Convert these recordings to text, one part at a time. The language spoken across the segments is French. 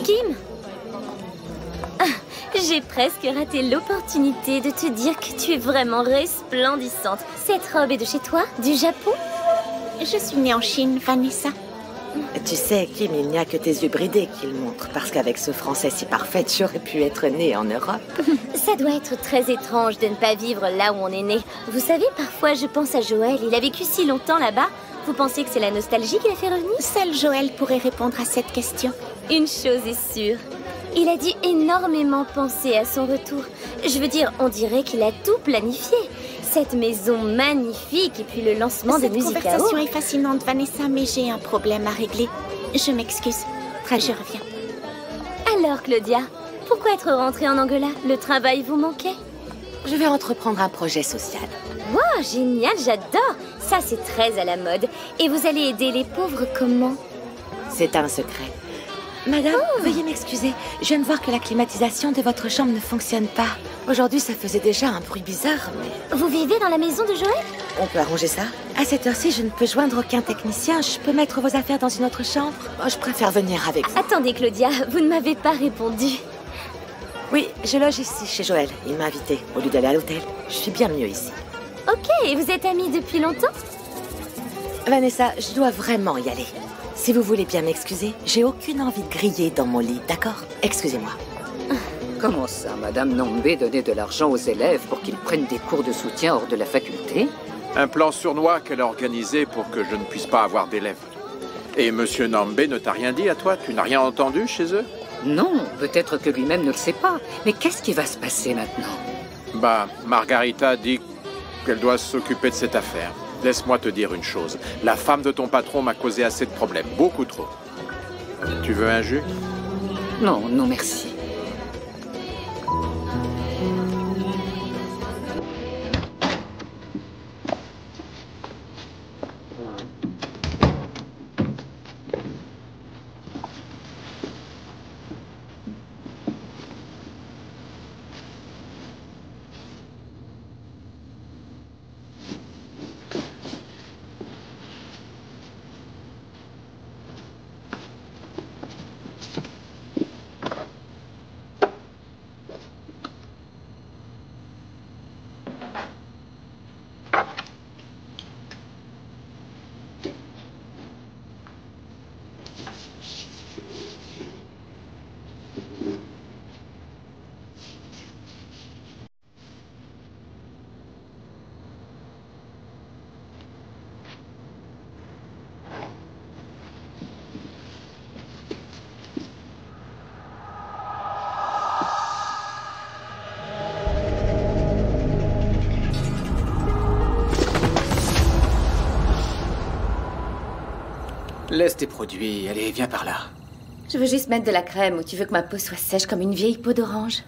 Kim, j'ai presque raté l'opportunité de te dire que tu es vraiment resplendissante. Cette robe est de chez toi, du Japon? Je suis née en Chine, Vanessa. Tu sais, Kim, il n'y a que tes yeux bridés qui le montrent, parce qu'avec ce français si parfait, j'aurais pu être née en Europe. Ça doit être très étrange de ne pas vivre là où on est né. Vous savez, parfois je pense à Joël, il a vécu si longtemps là-bas. Vous pensez que c'est la nostalgie qui l'a fait revenir? Seul Joël pourrait répondre à cette question. Une chose est sûre, il a dû énormément penser à son retour. Je veux dire, on dirait qu'il a tout planifié. Cette maison magnifique et puis le lancement de Music Cette conversation est fascinante, Vanessa, mais j'ai un problème à régler. Je m'excuse. Je reviens. Alors, Claudia, pourquoi être rentrée en Angola? Le travail vous manquait? Je vais entreprendre un projet social. Wow, génial, j'adore. Ça, c'est très à la mode. Et vous allez aider les pauvres comment? C'est un secret. Madame, veuillez m'excuser. Je viens de voir que la climatisation de votre chambre ne fonctionne pas. Aujourd'hui, ça faisait déjà un bruit bizarre, mais... Vous vivez dans la maison de Joël? On peut arranger ça? À cette heure-ci, je ne peux joindre aucun technicien. Je peux mettre vos affaires dans une autre chambre? Oh, je préfère venir avec vous. Attendez, Claudia, vous ne m'avez pas répondu. Oui, je loge ici, chez Joël. Il m'a invitée, au lieu d'aller à l'hôtel. Je suis bien mieux ici. Ok, et vous êtes amis depuis longtemps? Vanessa, je dois vraiment y aller. Si vous voulez bien m'excuser, j'ai aucune envie de griller dans mon lit, d'accord? Excusez-moi. Comment ça, Madame Nambé donnait de l'argent aux élèves pour qu'ils prennent des cours de soutien hors de la faculté? Un plan sournois qu'elle a organisé pour que je ne puisse pas avoir d'élèves. Et Monsieur Nambé ne t'a rien dit à toi? Tu n'as rien entendu chez eux? Non, peut-être que lui-même ne le sait pas. Mais qu'est-ce qui va se passer maintenant? Bah, Margarita dit qu'elle doit s'occuper de cette affaire. Laisse-moi te dire une chose. La femme de ton patron m'a causé assez de problèmes. Beaucoup trop. Tu veux un jus? Non, non merci. Laisse tes produits, allez, viens par là. Je veux juste mettre de la crème ou tu veux que ma peau soit sèche comme une vieille peau d'orange?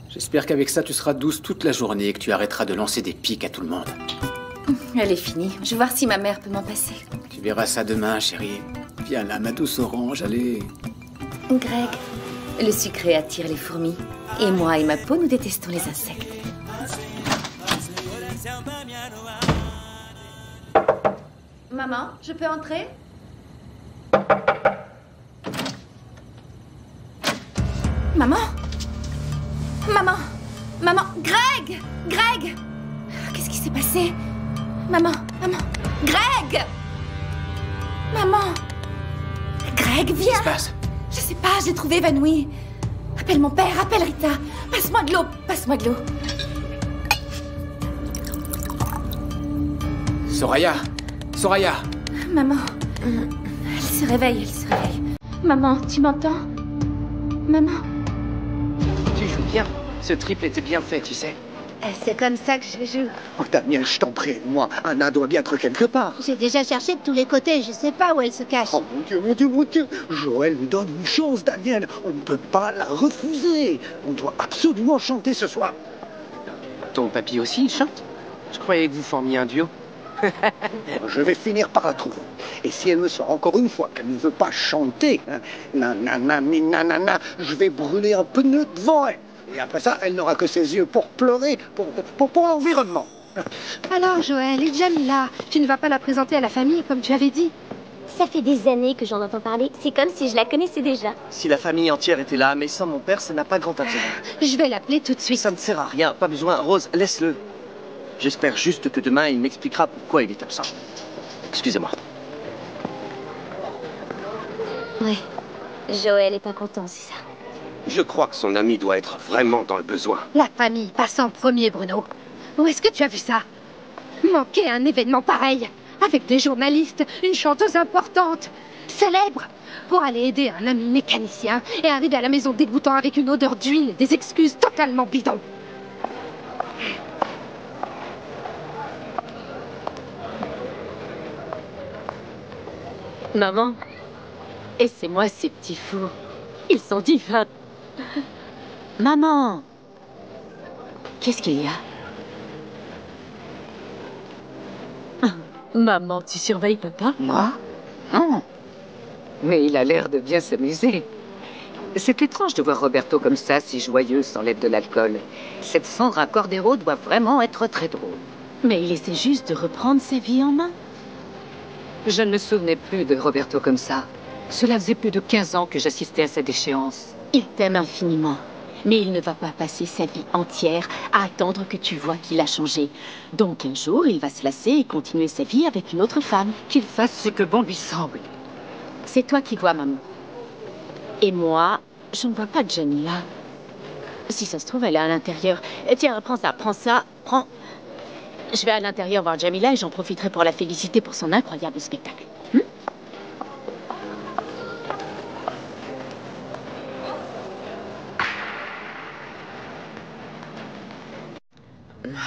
J'espère qu'avec ça, tu seras douce toute la journée et que tu arrêteras de lancer des pics à tout le monde. Elle est finie. Je vais voir si ma mère peut m'en passer. Tu verras ça demain, chérie. Viens là, ma douce orange, allez. Greg, le sucré attire les fourmis. Et moi et ma peau, nous détestons les insectes. Maman, je peux entrer? Maman? Maman? Maman? Greg! Greg! Qu'est-ce qui s'est passé? Maman? Maman? Greg! Maman? Craig, viens. Qu'est-ce qui se passe? Je sais pas, j'ai trouvé évanoui. Appelle mon père, appelle Rita. Passe-moi de l'eau, passe-moi de l'eau. Soraya! Soraya! Maman, elle se réveille, elle se réveille. Maman, tu m'entends? Maman? Tu joues bien. Ce triple était bien fait, tu sais. C'est comme ça que je joue. Oh, Daniel, je t'en prie, moi, Anna doit bien être quelque part. J'ai déjà cherché de tous les côtés, je sais pas où elle se cache. Oh mon Dieu, mon Dieu, mon Dieu. Joël nous donne une chance, Daniel. On ne peut pas la refuser. On doit absolument chanter ce soir. Ton papy aussi, il chante? Je croyais que vous formiez un duo. Je vais finir par la trouver. Et si elle me sort encore une fois qu'elle ne veut pas chanter, hein, nanana, nanana, je vais brûler un pneu devant elle. Et après ça, elle n'aura que ses yeux pour pleurer, pour l'environnement. Alors, Joël, et Jamila, tu ne vas pas la présenter à la famille comme tu avais dit? Ça fait des années que j'en entends parler. C'est comme si je la connaissais déjà. Si la famille entière était là, mais sans mon père, ça n'a pas grand intérêt. Je vais l'appeler tout de suite. Ça ne sert à rien, pas besoin. Rose, laisse-le. J'espère juste que demain, il m'expliquera pourquoi il est absent. Excusez-moi. Ouais. Joël est pas content, c'est ça. Je crois que son ami doit être vraiment dans le besoin. La famille passe en premier, Bruno. Où est-ce que tu as vu ça? Manquer un événement pareil, avec des journalistes, une chanteuse importante, célèbre, pour aller aider un ami mécanicien et arriver à la maison dégoûtant avec une odeur d'huile et des excuses totalement bidons. Maman, et c'est moi ces petits fous. Ils sont divins. Maman! Qu'est-ce qu'il y a? Maman, tu surveilles papa? Moi? Non. Mais il a l'air de bien s'amuser. C'est étrange de voir Roberto comme ça, si joyeux sans l'aide de l'alcool. Cette Sandra Cordero doit vraiment être très drôle. Mais il essaie juste de reprendre sa vie en main. Je ne me souvenais plus de Roberto comme ça. Cela faisait plus de 15 ans que j'assistais à sa déchéance. Il t'aime infiniment. Mais il ne va pas passer sa vie entière à attendre que tu vois qu'il a changé. Donc un jour, il va se lasser et continuer sa vie avec une autre femme. Qu'il fasse ce que bon lui semble. C'est toi qui vois, maman. Et moi, je ne vois pas Jamila. Si ça se trouve, elle est à l'intérieur. Tiens, prends ça, prends. Je vais à l'intérieur voir Jamila et j'en profiterai pour la féliciter pour son incroyable spectacle.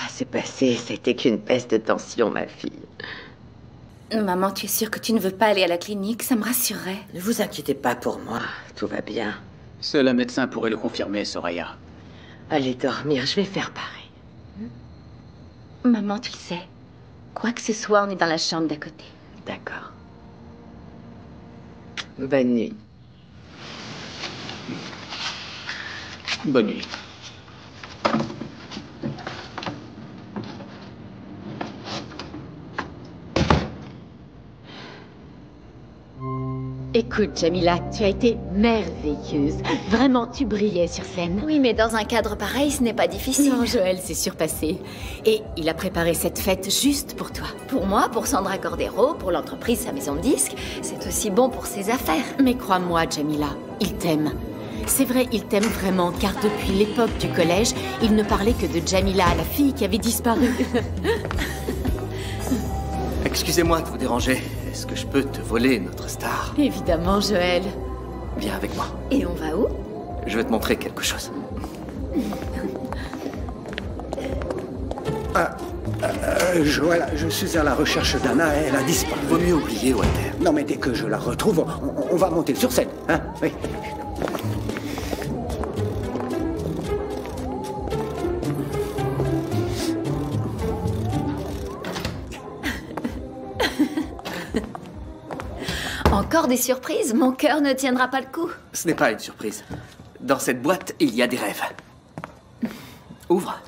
C'est passé, c'était qu'une baisse de tension, ma fille. Maman, tu es sûre que tu ne veux pas aller à la clinique? Ça me rassurerait. Ne vous inquiétez pas pour moi, tout va bien. Seul un médecin pourrait le confirmer, Soraya. Allez dormir, je vais faire pareil. Maman, tu le sais. Quoi que ce soit, on est dans la chambre d'à côté. D'accord. Bonne nuit. Bonne nuit. Écoute, Jamila, tu as été merveilleuse. Vraiment, tu brillais sur scène. Oui, mais dans un cadre pareil, ce n'est pas difficile. Non, Joël s'est surpassé. Et il a préparé cette fête juste pour toi. Pour moi, pour Sandra Cordero, pour l'entreprise, sa maison de disques, c'est aussi bon pour ses affaires. Mais crois-moi, Jamila, il t'aime. C'est vrai, il t'aime vraiment, car depuis l'époque du collège, il ne parlait que de Jamila, la fille qui avait disparu. Excusez-moi de vous déranger. Est-ce que je peux te voler notre star? Évidemment, Joël. Viens avec moi. Et on va où? Je vais te montrer quelque chose. Joël, je suis à la recherche d'Anna, elle a disparu. Vaut mieux oublier, Walter. Non, mais dès que je la retrouve, on va monter sur scène, hein? Oui. Encore des surprises? Mon cœur ne tiendra pas le coup. Ce n'est pas une surprise. Dans cette boîte, il y a des rêves. Ouvre.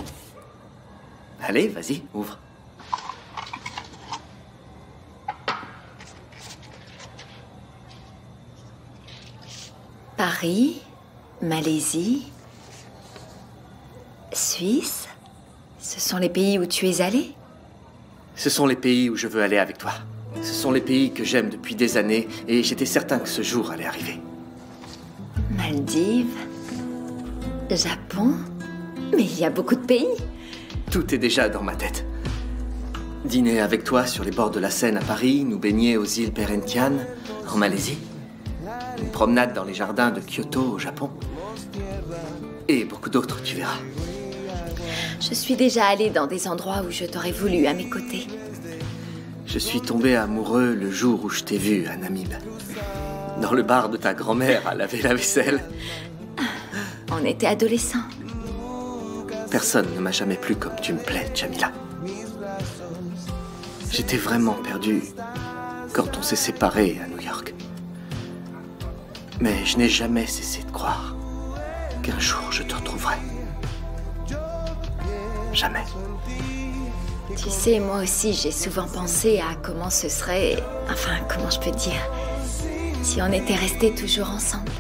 Allez, vas-y, ouvre. Paris, Malaisie, Suisse, ce sont les pays où tu es allé? Ce sont les pays où je veux aller avec toi. Ce sont les pays que j'aime depuis des années et j'étais certain que ce jour allait arriver. Maldives, Japon, mais il y a beaucoup de pays. Tout est déjà dans ma tête. Dîner avec toi sur les bords de la Seine à Paris, nous baigner aux îles Perhentian en Malaisie, une promenade dans les jardins de Kyoto au Japon, et beaucoup d'autres, tu verras. Je suis déjà allée dans des endroits où je t'aurais voulu à mes côtés. Je suis tombé amoureux le jour où je t'ai vu à Namibe. Dans le bar de ta grand-mère à laver la vaisselle. On était adolescents. Personne ne m'a jamais plu comme tu me plais, Jamila. J'étais vraiment perdu quand on s'est séparés à New York. Mais je n'ai jamais cessé de croire qu'un jour je te retrouverai. Jamais. Tu sais, moi aussi, j'ai souvent pensé à comment ce serait... Enfin, comment je peux dire... si on était restés toujours ensemble.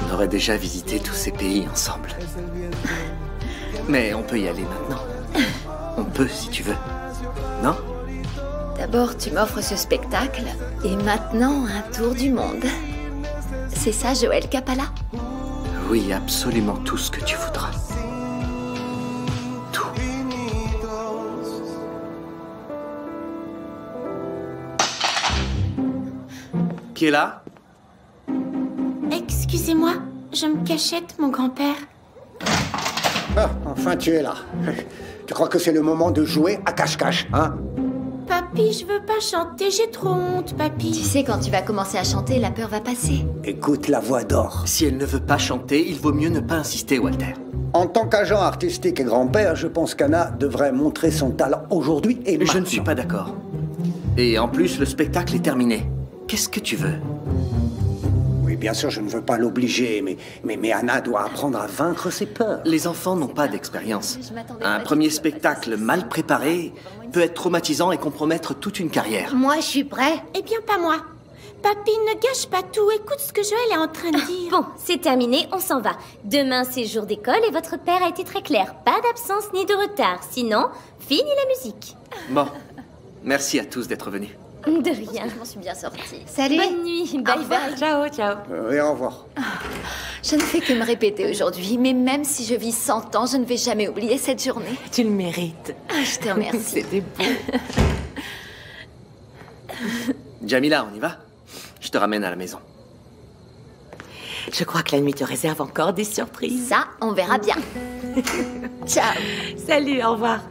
On aurait déjà visité tous ces pays ensemble. Mais on peut y aller maintenant. On peut, si tu veux. Non? D'abord, tu m'offres ce spectacle, et maintenant, un tour du monde. C'est ça, Joël Capalla? Oui, absolument tout ce que tu voudras. Tout. Qui est là? Excusez-moi, je me cachette, mon grand-père. Ah, enfin tu es là. Tu crois que c'est le moment de jouer à cache-cache, hein? Papy, je veux pas chanter, j'ai trop honte, papy. Tu sais, quand tu vas commencer à chanter, la peur va passer. Écoute la voix d'or. Si elle ne veut pas chanter, il vaut mieux ne pas insister, Walter. En tant qu'agent artistique et grand-père, je pense qu'Anna devrait montrer son talent aujourd'hui et maintenant. Je ne suis pas d'accord. Et en plus, le spectacle est terminé. Qu'est-ce que tu veux? Oui, bien sûr, je ne veux pas l'obliger, mais Anna doit apprendre à vaincre ses peurs. Les enfants n'ont pas d'expérience. Un premier spectacle mal préparé peut être traumatisant et compromettre toute une carrière. Moi, je suis prêt. Eh bien, pas moi. Papy, ne gâche pas tout. Écoute ce que Joël est en train de dire. Bon, c'est terminé, on s'en va. Demain, c'est jour d'école et votre père a été très clair. Pas d'absence ni de retard. Sinon, fini la musique. Bon, merci à tous d'être venus. De rien. Je m'en suis bien sortie. Salut. Bonne nuit. Bye bye. Ciao, ciao. Et au revoir. Je ne fais que me répéter aujourd'hui, mais même si je vis 100 ans, je ne vais jamais oublier cette journée. Tu le mérites. Je te remercie. C'était beau. Jamila, on y va? Je te ramène à la maison. Je crois que la nuit te réserve encore des surprises. Ça, on verra bien. Ciao. Salut, au revoir.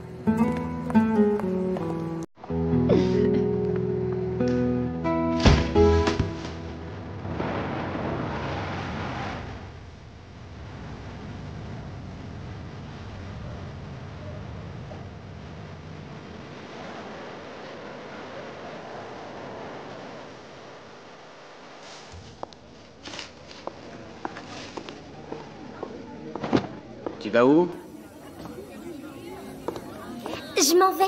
Tu vas où? Je m'en vais.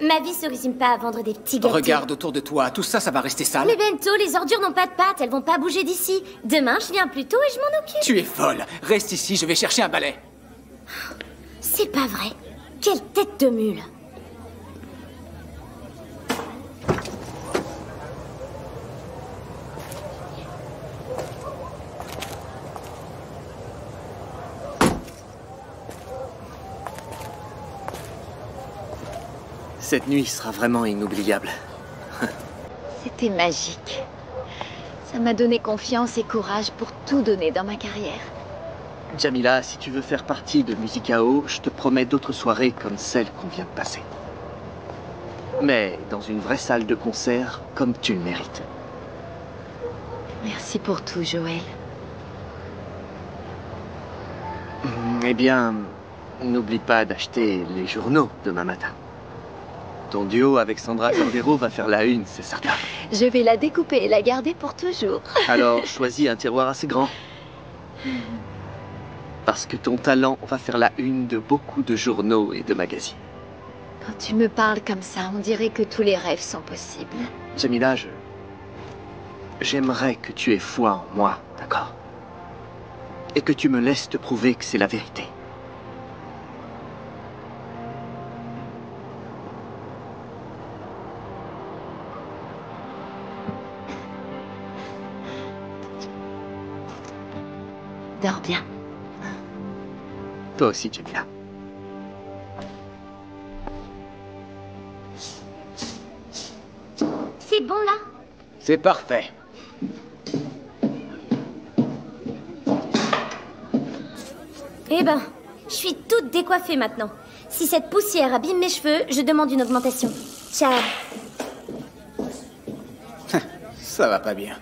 Ma vie se résume pas à vendre des petits gâteaux. Regarde autour de toi, tout ça, ça va rester sale. Les bento, les ordures n'ont pas de pattes, elles vont pas bouger d'ici. Demain, je viens plus tôt et je m'en occupe. Tu es folle. Reste ici, je vais chercher un balai. C'est pas vrai. Quelle tête de mule. Cette nuit sera vraiment inoubliable. C'était magique. Ça m'a donné confiance et courage pour tout donner dans ma carrière. Jamila, si tu veux faire partie de Musicao, je te promets d'autres soirées comme celle qu'on vient de passer. Mais dans une vraie salle de concert, comme tu le mérites. Merci pour tout, Joël. Eh bien, n'oublie pas d'acheter les journaux demain matin. Ton duo avec Sandra Cordero va faire la une, c'est certain. Je vais la découper et la garder pour toujours. Alors, choisis un tiroir assez grand. Parce que ton talent va faire la une de beaucoup de journaux et de magazines. Quand tu me parles comme ça, on dirait que tous les rêves sont possibles. Jamila, j'aimerais que tu aies foi en moi, d'accord? Et que tu me laisses te prouver que c'est la vérité. Dors bien. Toi aussi, Jamila. C'est bon là? C'est parfait. Eh ben, je suis toute décoiffée maintenant. Si cette poussière abîme mes cheveux, je demande une augmentation. Ciao. Ça va pas bien.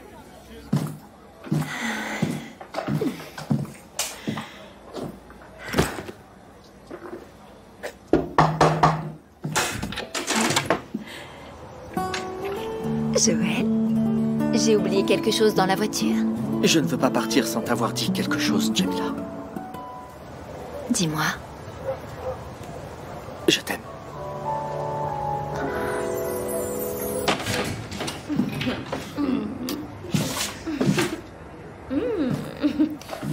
Joël, j'ai oublié quelque chose dans la voiture. Je ne veux pas partir sans t'avoir dit quelque chose, Jamila. Dis-moi. Je t'aime.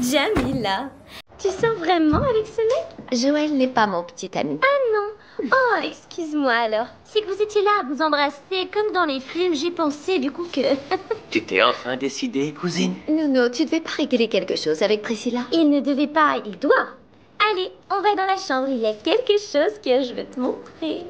Jamila, tu sors vraiment avec ce mec? Joël n'est pas mon petit ami. Ah non. Oh, excuse-moi alors. C'est que vous étiez là à vous embrasser comme dans les films, j'ai pensé du coup que... Tu t'es enfin décidée, cousine? Nounou, tu devais pas régler quelque chose avec Priscilla? Il ne devait pas, il doit. Allez, on va dans la chambre, il y a quelque chose que je veux te montrer.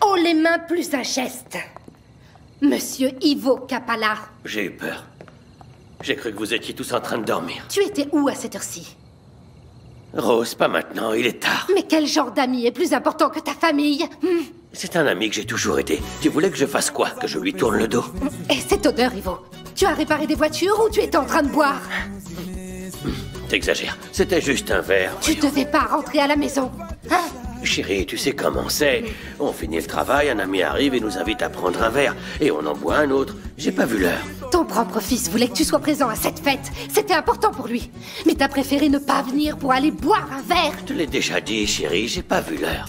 Oh, les mains plus un geste. Monsieur Ivo Capala. J'ai eu peur. J'ai cru que vous étiez tous en train de dormir. Tu étais où à cette heure-ci? Rose, pas maintenant, il est tard. Mais quel genre d'ami est plus important que ta famille? C'est un ami que j'ai toujours été. Tu voulais que je fasse quoi? Que je lui tourne le dos? Et cette odeur, Ivo? Tu as réparé des voitures ou tu étais en train de boire? T'exagères. C'était juste un verre. Tu devais pas rentrer à la maison. Hein? Chérie, tu sais comment c'est. On finit le travail, un ami arrive et nous invite à prendre un verre. Et on en boit un autre. J'ai pas vu l'heure. Ton propre fils voulait que tu sois présent à cette fête. C'était important pour lui. Mais t'as préféré ne pas venir pour aller boire un verre. Je te l'ai déjà dit, chérie, j'ai pas vu l'heure.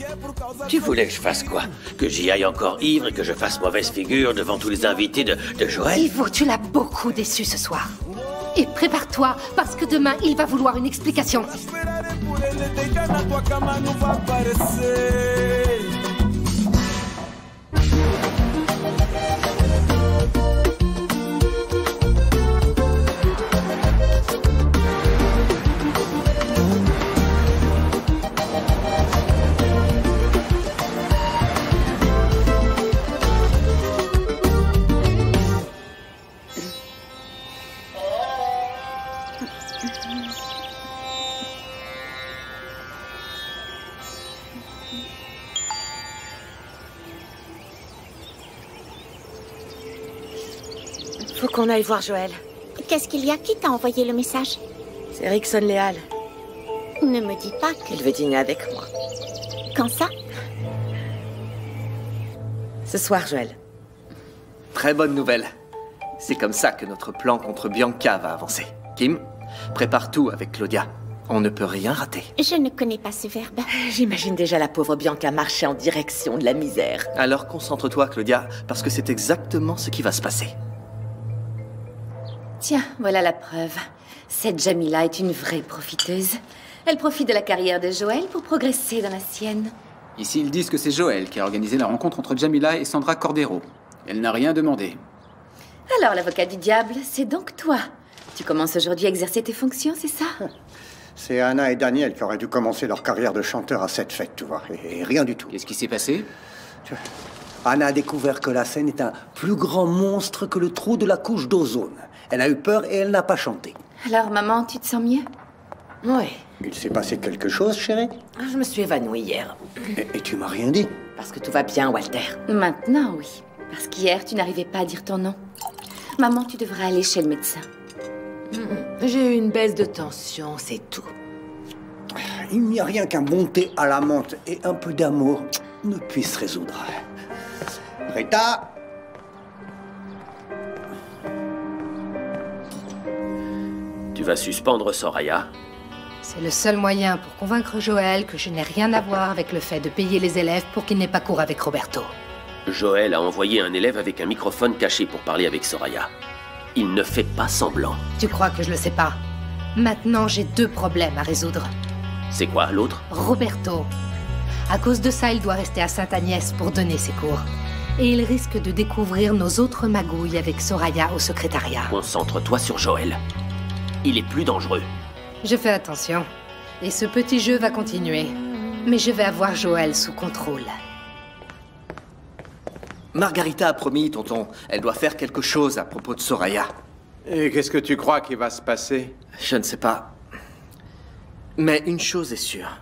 Tu voulais que je fasse quoi? Que j'y aille encore ivre et que je fasse mauvaise figure devant tous les invités de Joël? Ivo, tu l'as beaucoup déçu ce soir. Et prépare-toi, parce que demain, il va vouloir une explication. Faut qu'on aille voir Joël. Qu'est-ce qu'il y a? Qui t'a envoyé le message? C'est Rickson Léal. Ne me dis pas que... Il veut dîner avec moi. Quand ça? Ce soir, Joël. Très bonne nouvelle. C'est comme ça que notre plan contre Bianca va avancer. Kim, prépare tout avec Claudia. On ne peut rien rater. Je ne connais pas ce verbe. J'imagine déjà la pauvre Bianca marcher en direction de la misère. Alors concentre-toi, Claudia, parce que c'est exactement ce qui va se passer. Tiens, voilà la preuve. Cette Jamila est une vraie profiteuse. Elle profite de la carrière de Joël pour progresser dans la sienne. Ici, ils disent que c'est Joël qui a organisé la rencontre entre Jamila et Sandra Cordero. Elle n'a rien demandé. Alors, l'avocat du diable, c'est donc toi. Tu commences aujourd'hui à exercer tes fonctions, c'est ça? C'est Anna et Daniel qui auraient dû commencer leur carrière de chanteur à cette fête, tu vois. Et rien du tout. Qu'est-ce qui s'est passé? Anna a découvert que la scène est un plus grand monstre que le trou de la couche d'ozone. Elle a eu peur et elle n'a pas chanté. Alors, maman, tu te sens mieux? Oui. Il s'est passé quelque chose, chérie? Je me suis évanouie hier. Et tu m'as rien dit? Parce que tout va bien, Walter. Maintenant, oui. Parce qu'hier, tu n'arrivais pas à dire ton nom. Maman, tu devrais aller chez le médecin. J'ai eu une baisse de tension, c'est tout. Il n'y a rien qu'un bon thé à la menthe et un peu d'amour ne puisse résoudre. Rita! Tu vas suspendre Soraya? C'est le seul moyen pour convaincre Joël que je n'ai rien à voir avec le fait de payer les élèves pour qu'il n'ait pas cours avec Roberto. Joël a envoyé un élève avec un microphone caché pour parler avec Soraya. Il ne fait pas semblant. Tu crois que je le sais pas? Maintenant, j'ai 2 problèmes à résoudre. C'est quoi, l'autre? Roberto. À cause de ça, il doit rester à Sainte-Agnès pour donner ses cours. Et il risque de découvrir nos autres magouilles avec Soraya au secrétariat. Concentre-toi sur Joël. Il est plus dangereux. Je fais attention. Et ce petit jeu va continuer. Mais je vais avoir Joël sous contrôle. Margarita a promis, tonton. Elle doit faire quelque chose à propos de Soraya. Et qu'est-ce que tu crois qui va se passer? Je ne sais pas. Mais une chose est sûre.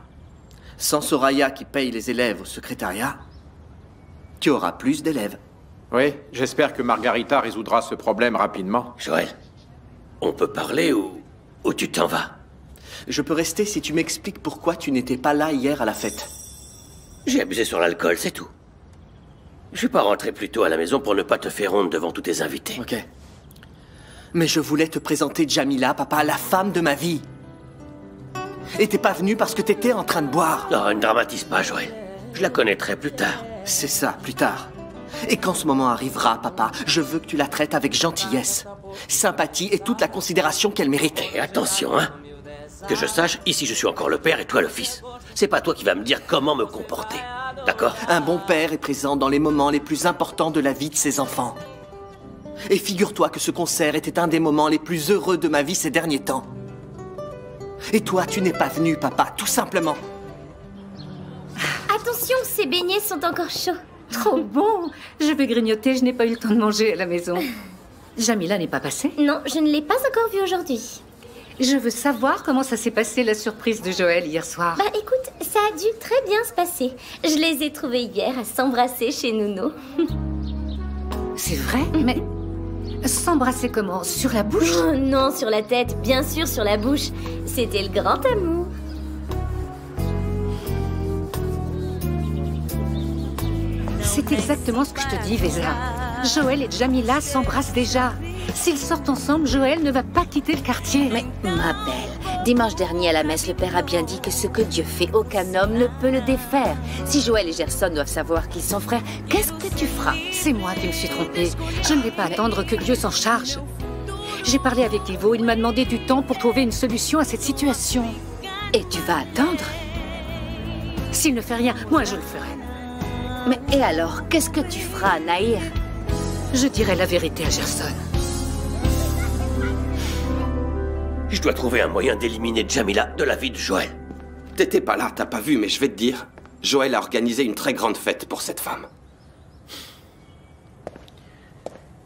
Sans Soraya qui paye les élèves au secrétariat, tu auras plus d'élèves. Oui, j'espère que Margarita résoudra ce problème rapidement. Joël, on peut parler ou tu t'en vas? Je peux rester si tu m'expliques pourquoi tu n'étais pas là hier à la fête. J'ai abusé sur l'alcool, c'est tout. Je suis pas rentré plus tôt à la maison pour ne pas te faire honte devant tous tes invités. Ok. Mais je voulais te présenter Jamila, papa, la femme de ma vie. Et t'es pas venu parce que t'étais en train de boire. Non, ne dramatise pas, Joël. Je la connaîtrai plus tard. C'est ça, plus tard. Et quand ce moment arrivera, papa, je veux que tu la traites avec gentillesse, sympathie et toute la considération qu'elle mérite. Et attention, hein. Que je sache, ici je suis encore le père et toi le fils. C'est pas toi qui vas me dire comment me comporter. D'accord? Un bon père est présent dans les moments les plus importants de la vie de ses enfants. Et figure-toi que ce concert était un des moments les plus heureux de ma vie ces derniers temps. Et toi, tu n'es pas venu, papa, tout simplement. Attention, ces beignets sont encore chauds. Trop bon. Je vais grignoter, je n'ai pas eu le temps de manger à la maison. Jamila n'est pas passée? Non, je ne l'ai pas encore vue aujourd'hui. Je veux savoir comment ça s'est passé, la surprise de Joël hier soir. Bah écoute, ça a dû très bien se passer. Je les ai trouvés hier à s'embrasser chez Nuno. C'est vrai? Mais s'embrasser comment? Sur la bouche? Oh, non, sur la tête, bien sûr sur la bouche. C'était le grand amour. C'est exactement ce que je te dis, Vesa. Joël et Jamila s'embrassent déjà. S'ils sortent ensemble, Joël ne va pas quitter le quartier. Mais, ma belle, dimanche dernier à la messe, le père a bien dit que ce que Dieu fait, aucun homme ne peut le défaire. Si Joël et Gerson doivent savoir qu'ils sont frères, qu'est-ce que tu feras? C'est moi qui me suis trompée. Je ne vais pas attendre que Dieu s'en charge. J'ai parlé avec Ivo, il m'a demandé du temps pour trouver une solution à cette situation. Et tu vas attendre? S'il ne fait rien, moi je le ferai. Mais et alors, qu'est-ce que tu feras, Nahir? Je dirai la vérité à Gerson. Je dois trouver un moyen d'éliminer Jamila de la vie de Joël. T'étais pas là, t'as pas vu, mais je vais te dire. Joël a organisé une très grande fête pour cette femme.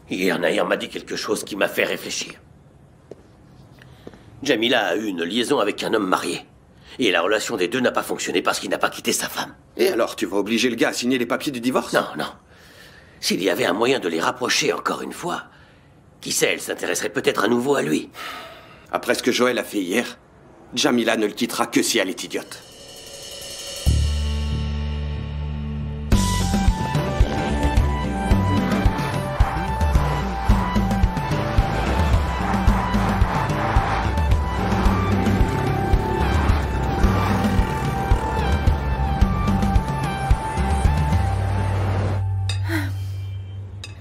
Hier, Nahir m'a dit quelque chose qui m'a fait réfléchir. Jamila a eu une liaison avec un homme marié. Et la relation des deux n'a pas fonctionné parce qu'il n'a pas quitté sa femme. Et alors, tu vas obliger le gars à signer les papiers du divorce? Non, non. S'il y avait un moyen de les rapprocher encore une fois, qui sait, elle s'intéresserait peut-être à nouveau à lui. Après ce que Joël a fait hier, Jamila ne le quittera que si elle est idiote.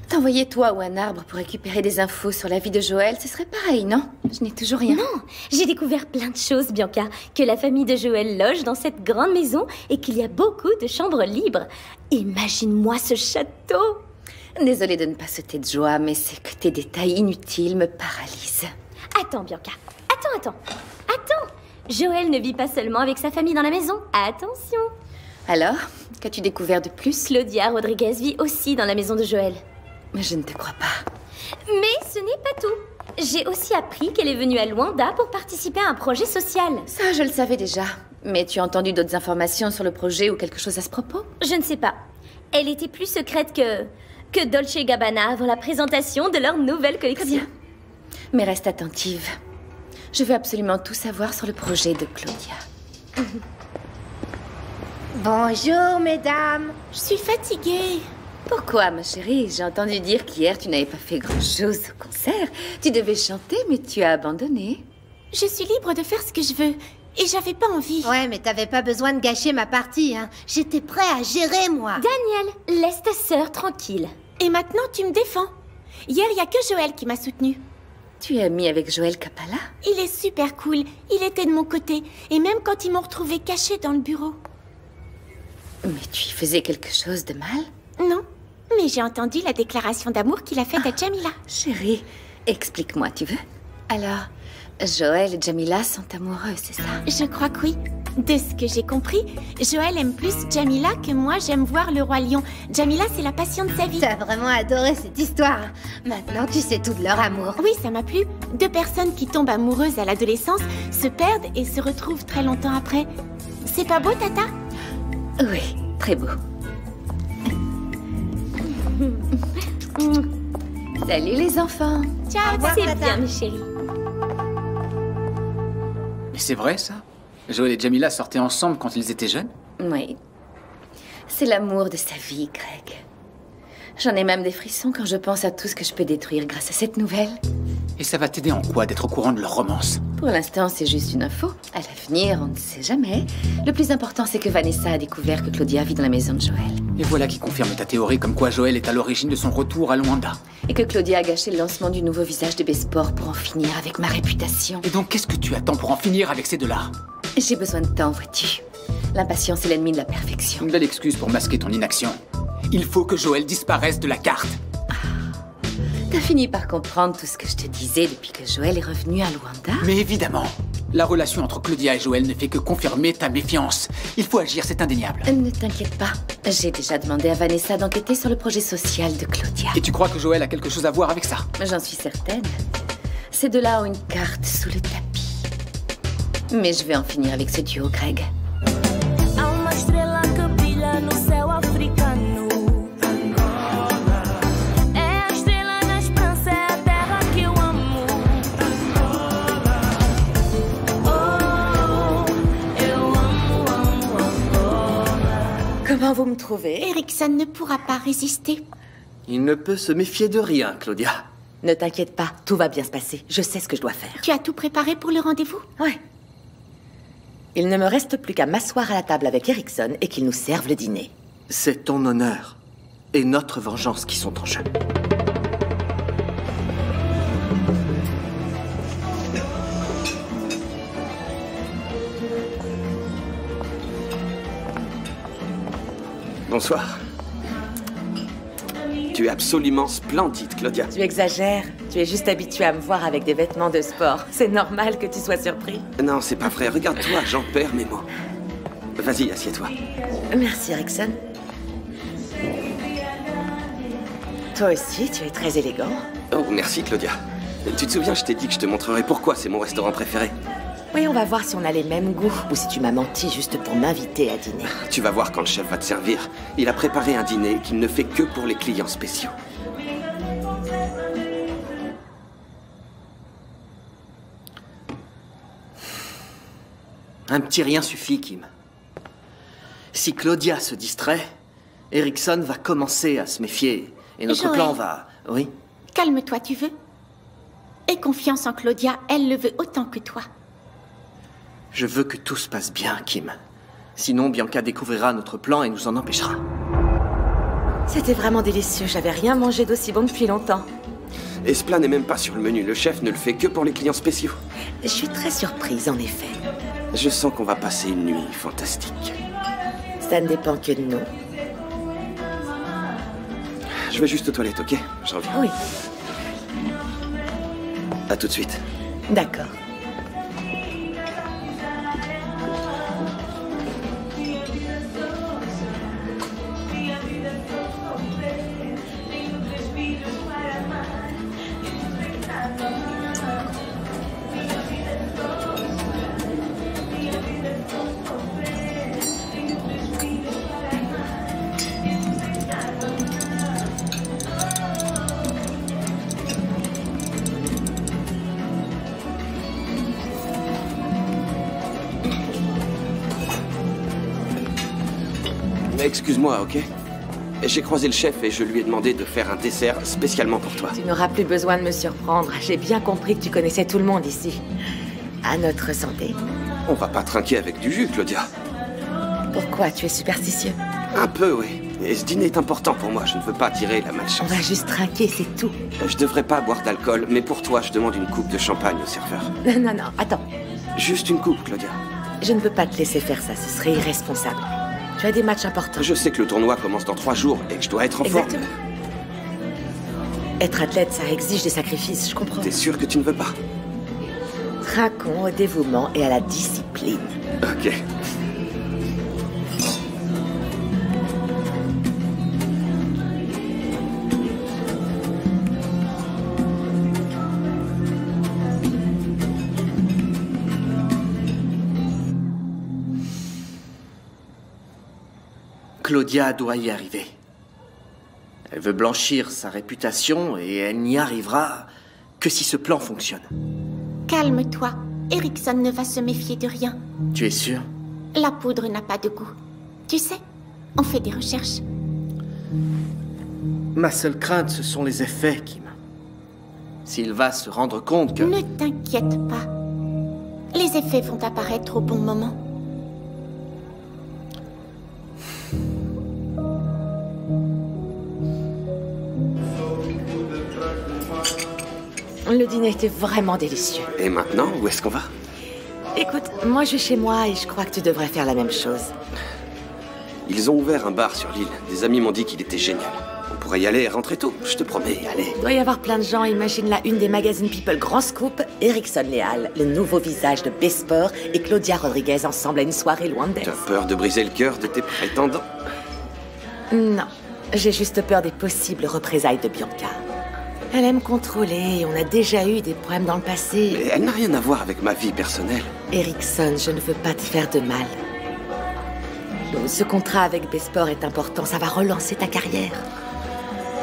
T'envoyer toi ou un arbre pour récupérer des infos sur la vie de Joël, ce serait pareil, non? Je n'ai toujours rien. Non, j'ai découvert plein de choses, Bianca. Que la famille de Joël loge dans cette grande maison et qu'il y a beaucoup de chambres libres. Imagine-moi ce château. Désolée de ne pas sauter de joie, mais c'est que tes détails inutiles me paralysent. Attends, Bianca. Attends. Joël ne vit pas seulement avec sa famille dans la maison. Attention. Alors, qu'as-tu découvert de plus? Claudia Rodriguez vit aussi dans la maison de Joël. Mais je ne te crois pas. Mais ce n'est pas tout. J'ai aussi appris qu'elle est venue à Luanda pour participer à un projet social. Ça, je le savais déjà. Mais tu as entendu d'autres informations sur le projet ou quelque chose à ce propos? Je ne sais pas. Elle était plus secrète que Dolce & Gabbana avant la présentation de leur nouvelle collection. Très bien. Mais reste attentive. Je veux absolument tout savoir sur le projet de Claudia. Bonjour, mesdames. Je suis fatiguée. Pourquoi, ma chérie? J'ai entendu dire qu'hier, tu n'avais pas fait grand-chose au concert. Tu devais chanter, mais tu as abandonné. Je suis libre de faire ce que je veux. Et j'avais pas envie. Ouais, mais t'avais pas besoin de gâcher ma partie, hein. J'étais prêt à gérer, moi. Daniel, laisse ta sœur tranquille. Et maintenant, tu me défends. Hier, il y a que Joël qui m'a soutenue. Tu es amie avec Joël Capalla? Il est super cool. Il était de mon côté. Et même quand ils m'ont retrouvée cachée dans le bureau. Mais tu y faisais quelque chose de mal? Non. Mais j'ai entendu la déclaration d'amour qu'il a faite à Jamila. Chérie, explique-moi, tu veux? Alors, Joël et Jamila sont amoureux, c'est ça? Je crois que oui. De ce que j'ai compris, Joël aime plus Jamila que moi j'aime voir le roi lion. Jamila, c'est la passion de sa vie. T'as vraiment adoré cette histoire. Maintenant, tu sais tout de leur amour. Oui, ça m'a plu. Deux personnes qui tombent amoureuses à l'adolescence se perdent et se retrouvent très longtemps après. C'est pas beau, Tata? Oui, très beau. Salut les enfants. Ciao, c'est bien, mes chéris. Mais c'est vrai, ça? Joël et Jamila sortaient ensemble quand ils étaient jeunes? Oui. C'est l'amour de sa vie, Greg. J'en ai même des frissons quand je pense à tout ce que je peux détruire grâce à cette nouvelle. Et ça va t'aider en quoi d'être au courant de leur romance? Pour l'instant, c'est juste une info. À l'avenir, on ne sait jamais. Le plus important, c'est que Vanessa a découvert que Claudia vit dans la maison de Joël. Et voilà qui confirme ta théorie comme quoi Joël est à l'origine de son retour à Luanda. Et que Claudia a gâché le lancement du nouveau visage de Besport pour en finir avec ma réputation. Et donc, qu'est-ce que tu attends pour en finir avec ces deux-là? J'ai besoin de temps, vois-tu. L'impatience est l'ennemi de la perfection. Une belle excuse pour masquer ton inaction. Il faut que Joël disparaisse de la carte. T'as fini par comprendre tout ce que je te disais depuis que Joël est revenu à Luanda? Mais évidemment. La relation entre Claudia et Joël ne fait que confirmer ta méfiance. Il faut agir, c'est indéniable. Ne t'inquiète pas. J'ai déjà demandé à Vanessa d'enquêter sur le projet social de Claudia. Et tu crois que Joël a quelque chose à voir avec ça? J'en suis certaine. Ces deux-là ont une carte sous le tapis. Mais je vais en finir avec ce duo, Greg. Comment vous me trouvez? Erickson ne pourra pas résister. Il ne peut se méfier de rien, Claudia. Ne t'inquiète pas, tout va bien se passer. Je sais ce que je dois faire. Tu as tout préparé pour le rendez-vous? Ouais. Il ne me reste plus qu'à m'asseoir à la table avec Erickson et qu'il nous serve le dîner. C'est ton honneur et notre vengeance qui sont en jeu. Bonsoir. Tu es absolument splendide, Claudia. Tu exagères. Tu es juste habitué à me voir avec des vêtements de sport. C'est normal que tu sois surpris. Non, c'est pas vrai. Regarde-toi, j'en perds mes mots. Vas-y, assieds-toi. Merci, Erickson. Toi aussi, tu es très élégant. Oh, merci, Claudia. Tu te souviens, je t'ai dit que je te montrerai pourquoi c'est mon restaurant préféré. Oui, on va voir si on a les mêmes goûts ou si tu m'as menti juste pour m'inviter à dîner. Tu vas voir quand le chef va te servir. Il a préparé un dîner qu'il ne fait que pour les clients spéciaux. Un petit rien suffit, Kim. Si Claudia se distrait, Erickson va commencer à se méfier. Et notre Joël. plan va... Oui? Calme-toi, tu veux? Aie confiance en Claudia, elle le veut autant que toi. Je veux que tout se passe bien, Kim. Sinon, Bianca découvrira notre plan et nous en empêchera. C'était vraiment délicieux. J'avais rien mangé d'aussi bon depuis longtemps. Et ce plat n'est même pas sur le menu. Le chef ne le fait que pour les clients spéciaux. Je suis très surprise, en effet. Je sens qu'on va passer une nuit fantastique. Ça ne dépend que de nous. Je vais juste aux toilettes, ok? Je reviens. Oui. À tout de suite. D'accord. Excuse-moi, ok? J'ai croisé le chef et je lui ai demandé de faire un dessert spécialement pour toi. Tu n'auras plus besoin de me surprendre. J'ai bien compris que tu connaissais tout le monde ici. À notre santé. On va pas trinquer avec du jus, Claudia. Pourquoi? Tu es superstitieux? Un peu, oui. Et ce dîner est important pour moi, je ne veux pas attirer la malchance. On va juste trinquer, c'est tout. Je devrais pas boire d'alcool, mais pour toi, je demande une coupe de champagne au serveur. Non, attends. Juste une coupe, Claudia. Je ne peux pas te laisser faire ça, ce serait irresponsable. Tu as des matchs importants. Je sais que le tournoi commence dans 3 jours et que je dois être en forme. Être athlète, ça exige des sacrifices, je comprends. T'es sûr que tu ne veux pas? Trinquons au dévouement et à la discipline. Ok. Claudia doit y arriver. Elle veut blanchir sa réputation et elle n'y arrivera que si ce plan fonctionne. Calme-toi. Erickson ne va se méfier de rien. Tu es sûr? La poudre n'a pas de goût. Tu sais, on fait des recherches. Ma seule crainte, ce sont les effets, Kim. S'il va se rendre compte que... Ne t'inquiète pas. Les effets vont apparaître au bon moment. Le dîner était vraiment délicieux. Et maintenant, où est-ce qu'on va? Écoute, moi je vais chez moi et je crois que tu devrais faire la même chose. Ils ont ouvert un bar sur l'île. Des amis m'ont dit qu'il était génial. On pourrait y aller et rentrer tôt, je te promets, allez. Il doit y avoir plein de gens, imagine la une des magazines People Grand Scoop, Erickson Léal, le nouveau visage de B-Sport et Claudia Rodriguez ensemble à une soirée loin d'elle. T'as peur de briser le cœur de tes prétendants? Non, j'ai juste peur des possibles représailles de Bianca. Elle aime contrôler, on a déjà eu des problèmes dans le passé. Mais elle n'a rien à voir avec ma vie personnelle. Erickson, je ne veux pas te faire de mal. Ce contrat avec B-Sport est important, ça va relancer ta carrière.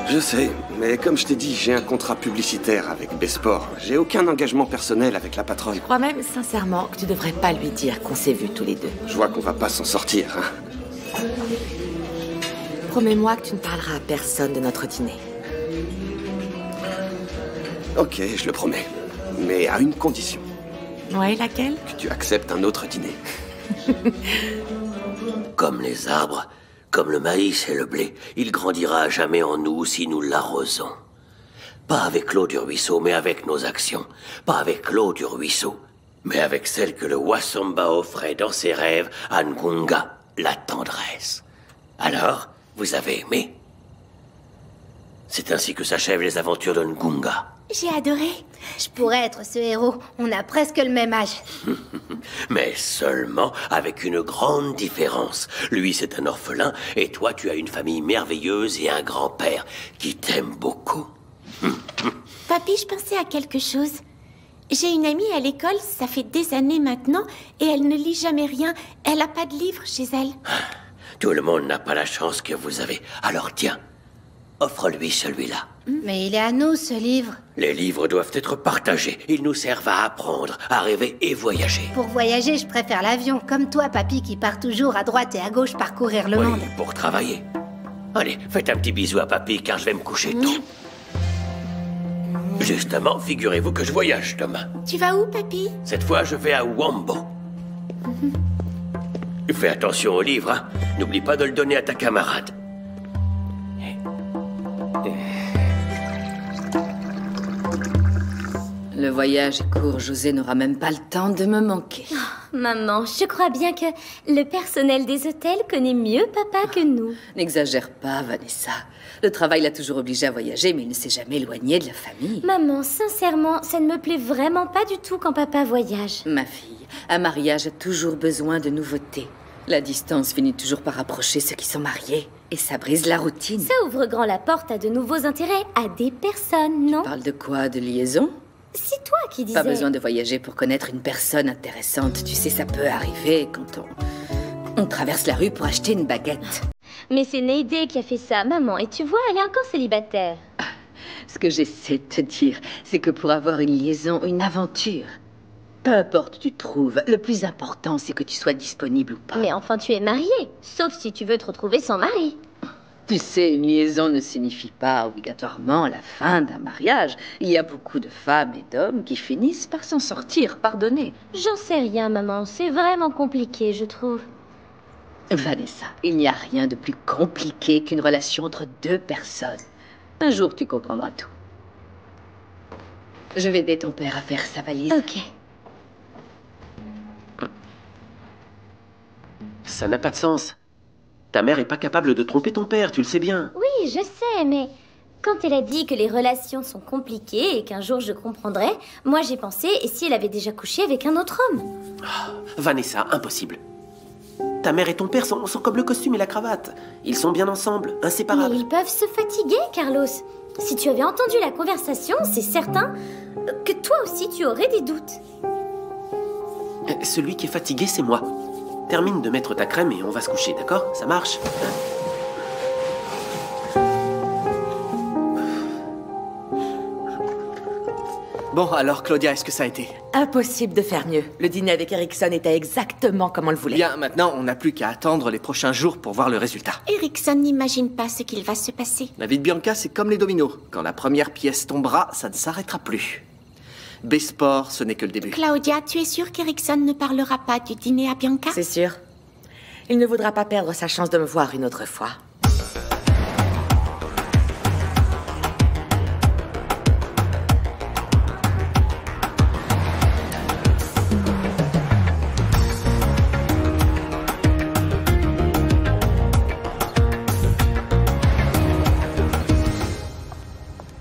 Je sais, mais comme je t'ai dit, j'ai un contrat publicitaire avec B-Sport. J'ai aucun engagement personnel avec la patronne. Je crois même sincèrement que tu devrais pas lui dire qu'on s'est vus tous les deux. Je vois qu'on va pas s'en sortir, hein. Promets-moi que tu ne parleras à personne de notre dîner. Ok, je le promets. Mais à une condition. Ouais, laquelle? Que tu acceptes un autre dîner. Comme les arbres, comme le maïs et le blé, il grandira à jamais en nous si nous l'arrosons. Pas avec l'eau du ruisseau, mais avec nos actions. Pas avec l'eau du ruisseau, mais avec celle que le Wasamba offrait dans ses rêves à Ngunga, la tendresse. Alors, vous avez aimé? C'est ainsi que s'achèvent les aventures de Ngunga. J'ai adoré. Je pourrais être ce héros. On a presque le même âge. Mais seulement avec une grande différence. Lui, c'est un orphelin, et toi, tu as une famille merveilleuse et un grand-père qui t'aime beaucoup. Papy, je pensais à quelque chose. J'ai une amie à l'école, ça fait des années maintenant, et elle ne lit jamais rien. Elle n'a pas de livre chez elle. Tout le monde n'a pas la chance que vous avez. Alors tiens, offre-lui celui-là. Mais il est à nous, ce livre. Les livres doivent être partagés. Ils nous servent à apprendre, à rêver et voyager. Pour voyager, je préfère l'avion. Comme toi, papy, qui part toujours à droite et à gauche parcourir le monde. Pour travailler. Allez, faites un petit bisou à papy, car je vais me coucher tôt. Justement, figurez-vous que je voyage demain. Tu vas où, papy? Cette fois, je vais à Wambo. Fais attention au livre, hein. N'oublie pas de le donner à ta camarade. Le voyage est court, José n'aura même pas le temps de me manquer. Oh, maman, je crois bien que le personnel des hôtels connaît mieux papa que nous. N'exagère pas, Vanessa. Le travail l'a toujours obligé à voyager, mais il ne s'est jamais éloigné de la famille. Maman, sincèrement, ça ne me plaît vraiment pas du tout quand papa voyage. Ma fille, un mariage a toujours besoin de nouveautés. La distance finit toujours par rapprocher ceux qui sont mariés. Et ça brise la routine. Ça ouvre grand la porte à de nouveaux intérêts, à des personnes, non? Tu parles de quoi? De liaison? C'est toi qui disais... Pas besoin de voyager pour connaître une personne intéressante. Tu sais, ça peut arriver quand on traverse la rue pour acheter une baguette. Mais c'est Neidé qui a fait ça, maman. Et tu vois, elle est encore célibataire. Ce que j'essaie de te dire, c'est que pour avoir une liaison, une aventure, peu importe où tu te trouves, le plus important, c'est que tu sois disponible ou pas. Mais enfin, tu es mariée. Sauf si tu veux te retrouver sans mari. Tu sais, une liaison ne signifie pas obligatoirement la fin d'un mariage. Il y a beaucoup de femmes et d'hommes qui finissent par s'en sortir, pardonner. J'en sais rien, maman. C'est vraiment compliqué, je trouve. Vanessa, il n'y a rien de plus compliqué qu'une relation entre deux personnes. Un jour, tu comprendras tout. Je vais aider ton père à faire sa valise. Ok. Ça n'a pas de sens. Ta mère est pas capable de tromper ton père, tu le sais bien. Oui, je sais, mais quand elle a dit que les relations sont compliquées et qu'un jour je comprendrais, moi j'ai pensé, et si elle avait déjà couché avec un autre homme? Vanessa, impossible. Ta mère et ton père sont comme le costume et la cravate. Ils sont bien ensemble, inséparables. Mais ils peuvent se fatiguer, Carlos. Si tu avais entendu la conversation, c'est certain que toi aussi tu aurais des doutes. Celui qui est fatigué, c'est moi. Termine de mettre ta crème et on va se coucher, d'accord? Ça marche? Bon, alors Claudia, est-ce que ça a été? Impossible de faire mieux. Le dîner avec Erickson était exactement comme on le voulait. Bien, maintenant, on n'a plus qu'à attendre les prochains jours pour voir le résultat. Erickson n'imagine pas ce qu'il va se passer. La vie de Bianca, c'est comme les dominos. Quand la première pièce tombera, ça ne s'arrêtera plus. Besport, ce n'est que le début. Claudia, tu es sûre qu'Erickson ne parlera pas du dîner à Bianca? C'est sûr. Il ne voudra pas perdre sa chance de me voir une autre fois.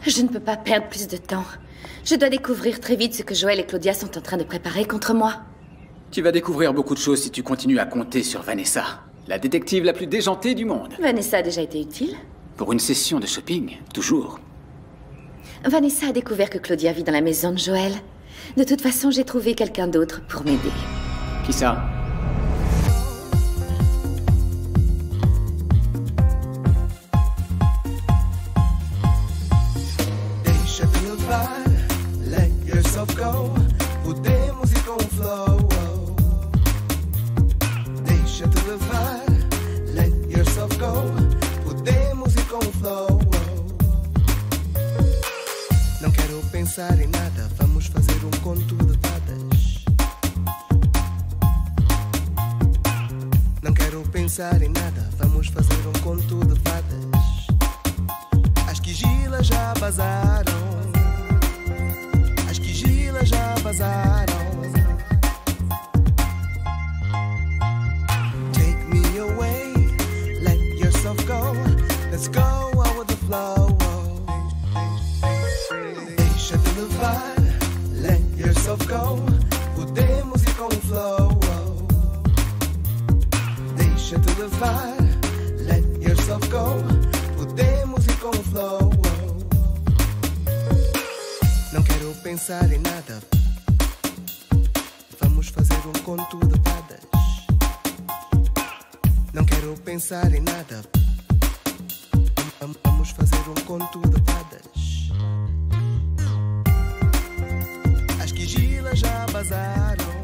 Je ne peux pas perdre plus de temps. Je dois découvrir très vite ce que Joël et Claudia sont en train de préparer contre moi. Tu vas découvrir beaucoup de choses si tu continues à compter sur Vanessa, la détective la plus déjantée du monde. Vanessa a déjà été utile? Pour une session de shopping, toujours. Vanessa a découvert que Claudia vit dans la maison de Joël. De toute façon, j'ai trouvé quelqu'un d'autre pour m'aider. Qui ça? Deixa-te levar, let yourself go. Podemos ir com o flow. Deixa-te levar, let yourself go. Podemos ir com o flow. Não quero pensar em nada, vamos fazer conto de fadas. Não quero pensar em nada, vamos fazer conto de fadas. As quigilas já vazaram. As quigilas já vazaram. Take me away, let yourself go. Let's go out with the flow. Deixa-te levar, let yourself go. Podemos ir com o flow. Deixa-te levar, let yourself go. Podemos ir com o flow. Não quero pensar em nada. Vamos fazer conto de fadas. Não quero pensar em nada. Vamos fazer conto de fadas. As quigilas já vazaram.